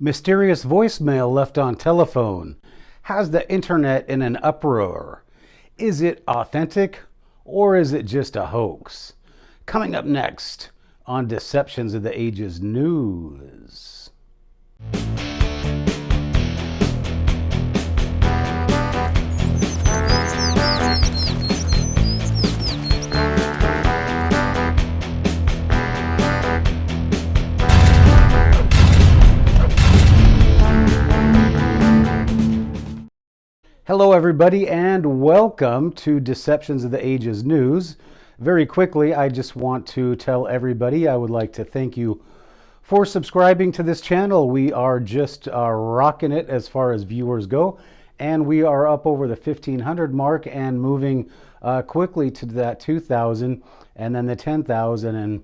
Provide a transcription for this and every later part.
Mysterious voicemail left on telephone has the internet in an uproar. Is it authentic or is it just a hoax? Coming up next on Deceptions of the Ages News. Hello everybody and welcome to Deceptions of the Ages News. Very quickly, I just want to tell everybody I would like to thank you for subscribing to this channel. We are just rocking it as far as viewers go, and we are up over the 1,500 mark and moving quickly to that 2,000 and then the 10,000, and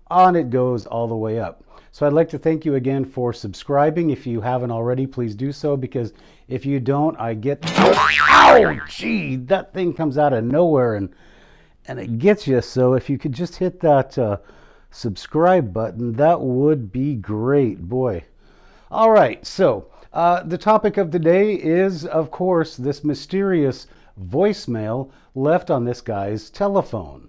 on it goes all the way up. So I'd like to thank you again for subscribing. If you haven't already, please do so, because if you don't, I get... Ow! Gee, that thing comes out of nowhere and it gets you. So if you could just hit that subscribe button, that would be great. Boy. All right, so the topic of the day is, of course, this mysterious voicemail left on this guy's telephone.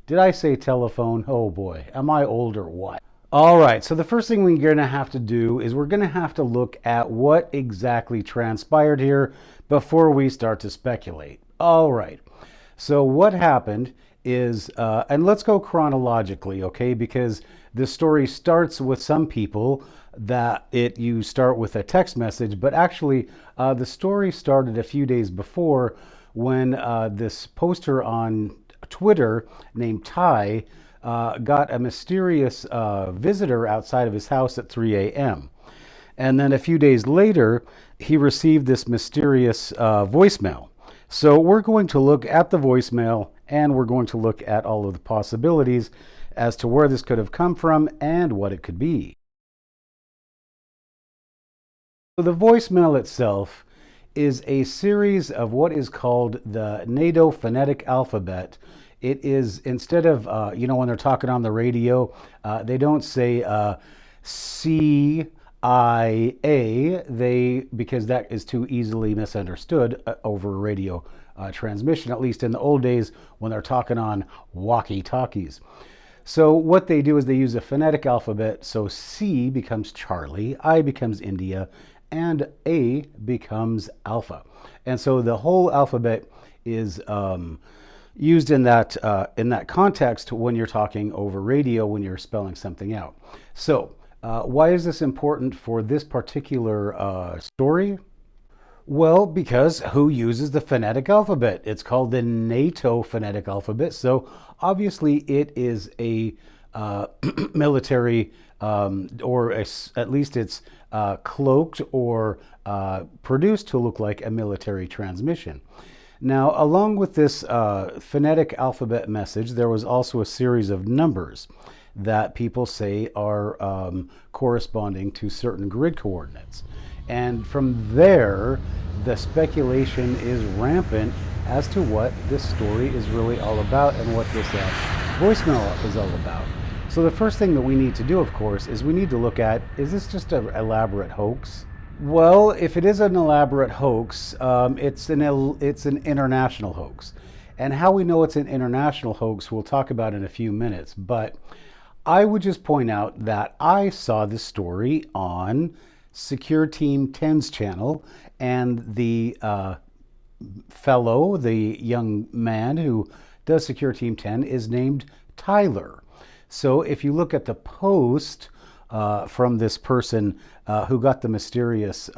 Did I say telephone? Oh boy, am I old or what? All right, so the first thing we're going to have to do is we're going to have to look at what exactly transpired here before we start to speculate. All right, so what happened is, and let's go chronologically, okay, because the story starts with some people that you start with a text message, but actually the story started a few days before when this poster on Twitter named Ty got a mysterious visitor outside of his house at 3 a.m. And then a few days later, he received this mysterious voicemail. So we're going to look at the voicemail, and we're going to look at all of the possibilities as to where this could have come from and what it could be. So the voicemail itself is a series of what is called the NATO phonetic alphabet. It is, instead of, when they're talking on the radio, they don't say CIA, because that is too easily misunderstood over radio transmission, at least in the old days when they're talking on walkie-talkies. So what they do is they use a phonetic alphabet, so C becomes Charlie, I becomes India, and A becomes Alpha. And so the whole alphabet is used in that context when you're talking over radio, when you're spelling something out. So why is this important for this particular story? Well, because who uses the phonetic alphabet? It's called the NATO phonetic alphabet. So obviously it is a military, or at least it's cloaked or produced to look like a military transmission. Now, along with this phonetic alphabet message, there was also a series of numbers that people say are corresponding to certain grid coordinates. And from there, the speculation is rampant as to what this story is really all about and what this voicemail is all about. So the first thing that we need to do, of course, is we need to look at, is this just an elaborate hoax? Well, if it is an elaborate hoax, it's an international hoax. And how we know it's an international hoax, we'll talk about in a few minutes. But I would just point out that I saw this story on Secure Team 10's channel, and the young man who does Secure Team 10 is named Tyler. So if you look at the post from this person who got the mysterious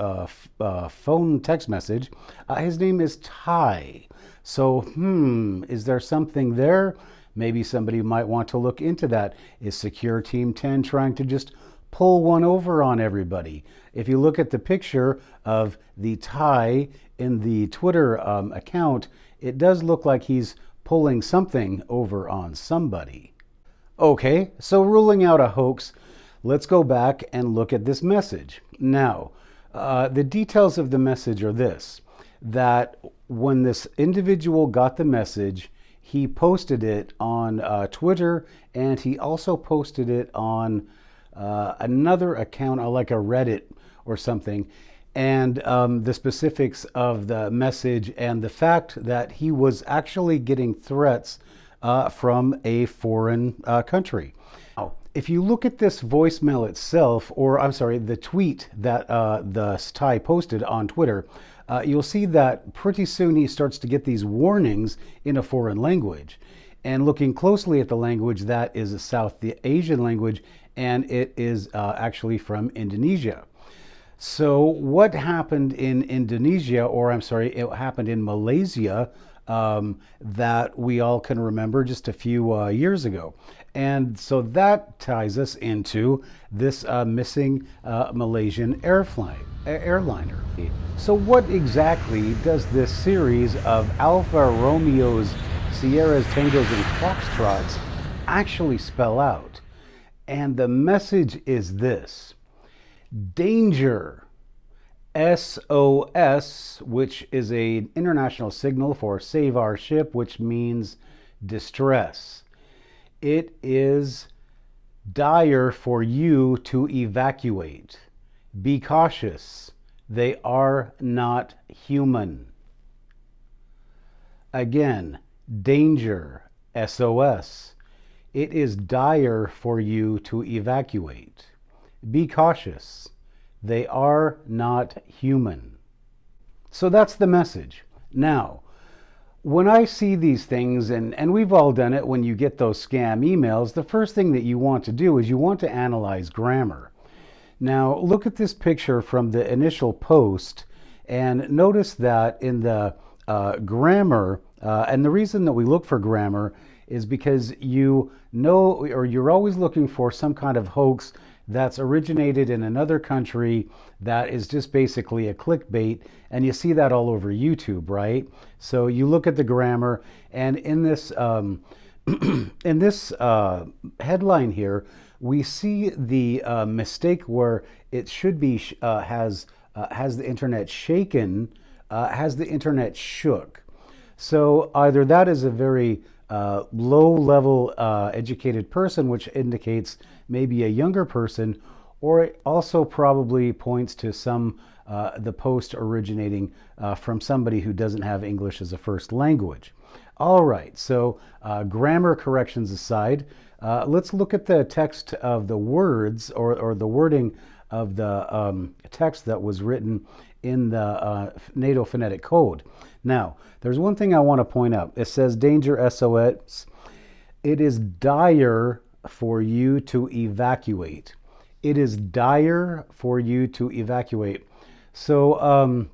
phone text message, his name is Ty. So, is there something there? Maybe somebody might want to look into that. Is Secure Team 10 trying to just pull one over on everybody? If you look at the picture of the Ty in the Twitter account, it does look like he's pulling something over on somebody. Okay, so ruling out a hoax, let's go back and look at this message. Now, the details of the message are this, that when this individual got the message, he posted it on Twitter, and he also posted it on another account, like a Reddit or something, and the specifics of the message and the fact that he was actually getting threats from a foreign country. Now, if you look at this voicemail itself, or I'm sorry, the tweet that the Thai posted on Twitter, you'll see that pretty soon he starts to get these warnings in a foreign language. And looking closely at the language, that is a South Asian language, and it is actually from Indonesia. So what happened in Indonesia, or I'm sorry, it happened in Malaysia, that we all can remember just a few years ago. And so that ties us into this missing Malaysian airliner. So what exactly does this series of Alfa Romeos, Sierras, Tangos, and Foxtrots actually spell out? And the message is this: danger. SOS, which is an international signal for save our ship, which means distress. It is dire for you to evacuate. Be cautious. They are not human. Again, danger. SOS. It is dire for you to evacuate. Be cautious. They are not human. So that's the message. Now, when I see these things, and we've all done it when you get those scam emails, the first thing that you want to do is you want to analyze grammar. Now, look at this picture from the initial post and notice that in the grammar, and the reason that we look for grammar is because you know, or you're always looking for some kind of hoax that's originated in another country that is just basically a clickbait, and you see that all over YouTube, right? So you look at the grammar, and in this in this headline here, we see the mistake where it should be has the internet shaken, has the internet shook. So either that is a very low-level educated person, which indicates maybe a younger person, or it also probably points to some the post originating from somebody who doesn't have English as a first language. All right, so grammar corrections aside, let's look at the text of the words, or the wording of the text that was written in the NATO phonetic code. Now, there's one thing I want to point out. It says danger SOS. It is dire for you to evacuate. It is dire for you to evacuate. So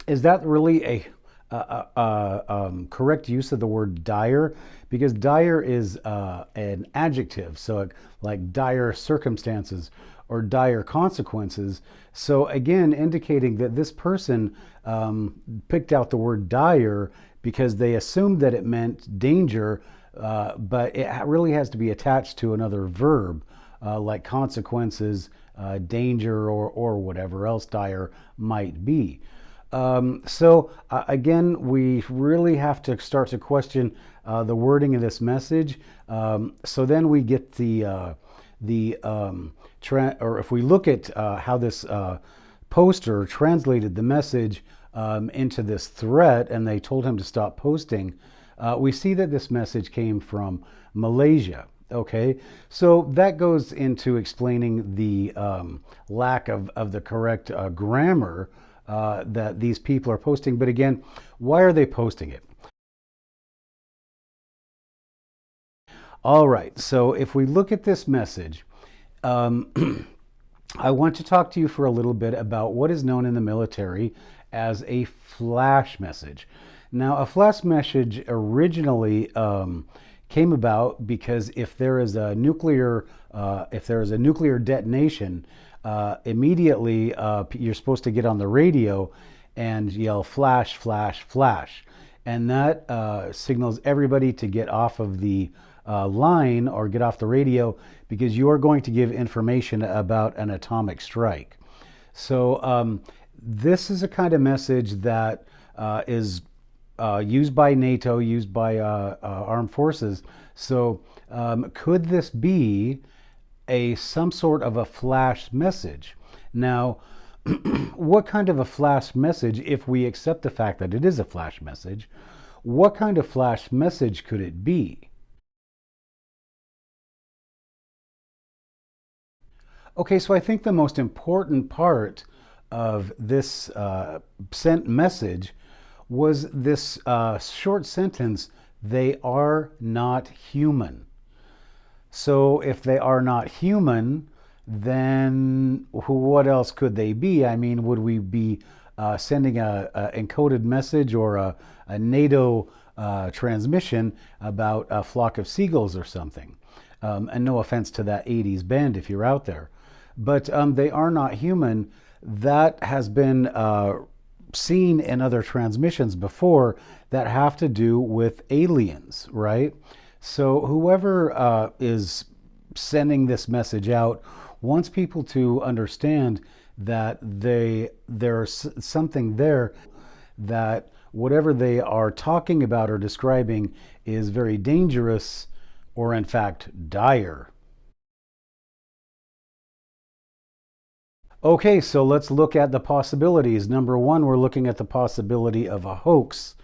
is that really a correct use of the word dire? Because dire is an adjective, so like dire circumstances or dire consequences. So again, indicating that this person picked out the word dire because they assumed that it meant danger, but it really has to be attached to another verb, like consequences, danger, or whatever else dire might be. So again, we really have to start to question the wording of this message. So then we get or if we look at how this poster translated the message into this threat, and they told him to stop posting, we see that this message came from Malaysia. Okay, so that goes into explaining the lack of the correct grammar that these people are posting. But again, why are they posting it? All right, so if we look at this message, I want to talk to you for a little bit about what is known in the military as a flash message. Now, a flash message originally came about because if there is a nuclear detonation, immediately you're supposed to get on the radio and yell flash, flash, flash, and that signals everybody to get off of the line or get off the radio, because you are going to give information about an atomic strike. So this is a kind of message that is used by NATO, used by armed forces. So could this be some sort of a flash message. Now, what kind of a flash message, if we accept the fact that it is a flash message, what kind of flash message could it be? Okay, so I think the most important part of this sent message was this short sentence, they are not human. So if they are not human, then what else could they be? I mean, would we be sending a encoded message or a NATO transmission about a flock of seagulls or something? And no offense to that 80s band if you're out there. But they are not human. That has been seen in other transmissions before that have to do with aliens, right? So whoever is sending this message out wants people to understand that there's something there, that whatever they are talking about or describing is very dangerous, or in fact dire. Okay, so let's look at the possibilities. Number one, we're looking at the possibility of a hoax.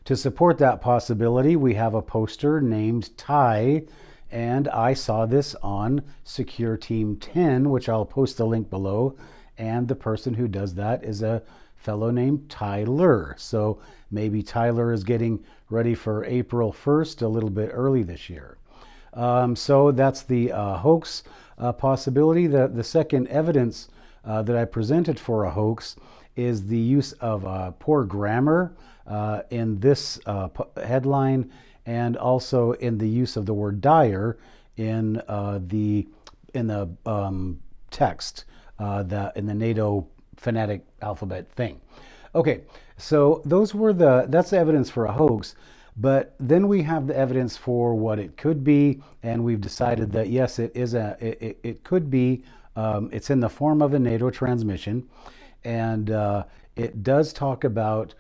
To support that possibility, we have a poster named Ty, and I saw this on Secure Team 10, which I'll post the link below, and the person who does that is a fellow named Tyler. So maybe Tyler is getting ready for April 1st, a little bit early this year. So that's the hoax possibility. The second evidence that I presented for a hoax is the use of poor grammar in this headline, and also in the use of the word dire in the text that in the NATO phonetic alphabet thing. Okay, so that's the evidence for a hoax. But then we have the evidence for what it could be, and we've decided that yes, it could be. It's in the form of a NATO transmission, and it does talk about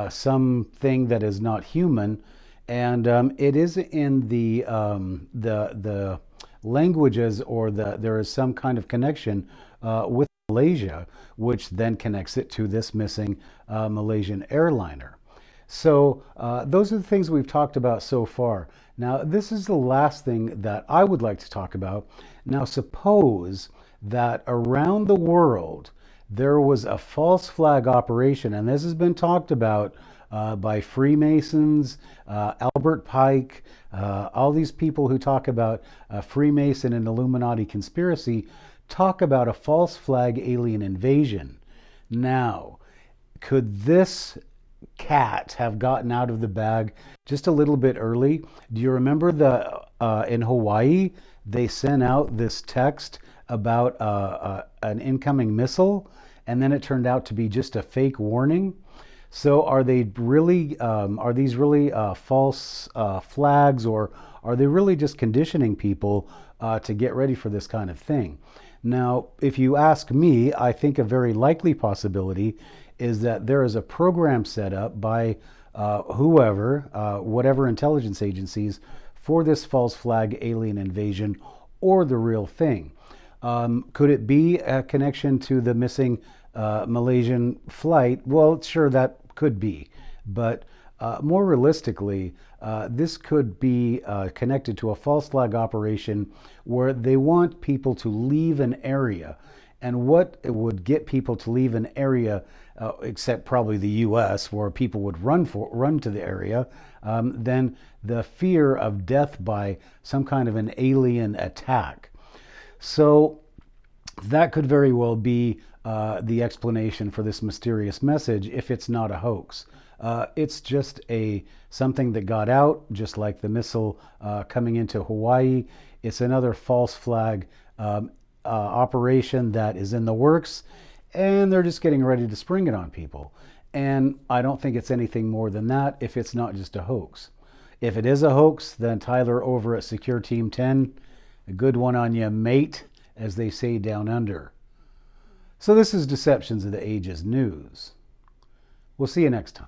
something that is not human, and it is in the languages, or there is some kind of connection with Malaysia, which then connects it to this missing Malaysian airliner. So those are the things we've talked about so far. Now, this is the last thing that I would like to talk about. Now, suppose that around the world there was a false flag operation, and this has been talked about by Freemasons, Albert Pike, all these people who talk about Freemason and Illuminati conspiracy talk about a false flag alien invasion. Now, could this cat have gotten out of the bag just a little bit early? Do you remember in Hawaii they sent out this text about an incoming missile, and then it turned out to be just a fake warning? So are these really false flags, or are they really just conditioning people to get ready for this kind of thing? Now, if you ask me, I think a very likely possibility is that there is a program set up by whatever intelligence agencies, for this false flag alien invasion or the real thing. Could it be a connection to the missing Malaysian flight? Well, sure, that could be. But more realistically, this could be connected to a false flag operation where they want people to leave an area. And what would get people to leave an area, except probably the U.S., where people would run to the area, then the fear of death by some kind of an alien attack. So that could very well be the explanation for this mysterious message, if it's not a hoax. It's just something that got out, just like the missile coming into Hawaii. It's another false flag operation that is in the works, and they're just getting ready to spring it on people. And I don't think it's anything more than that if it's not just a hoax. If it is a hoax, then Tyler over at Secure Team 10, a good one on you, mate, as they say down under. So this is Deceptions of the Ages News. We'll see you next time.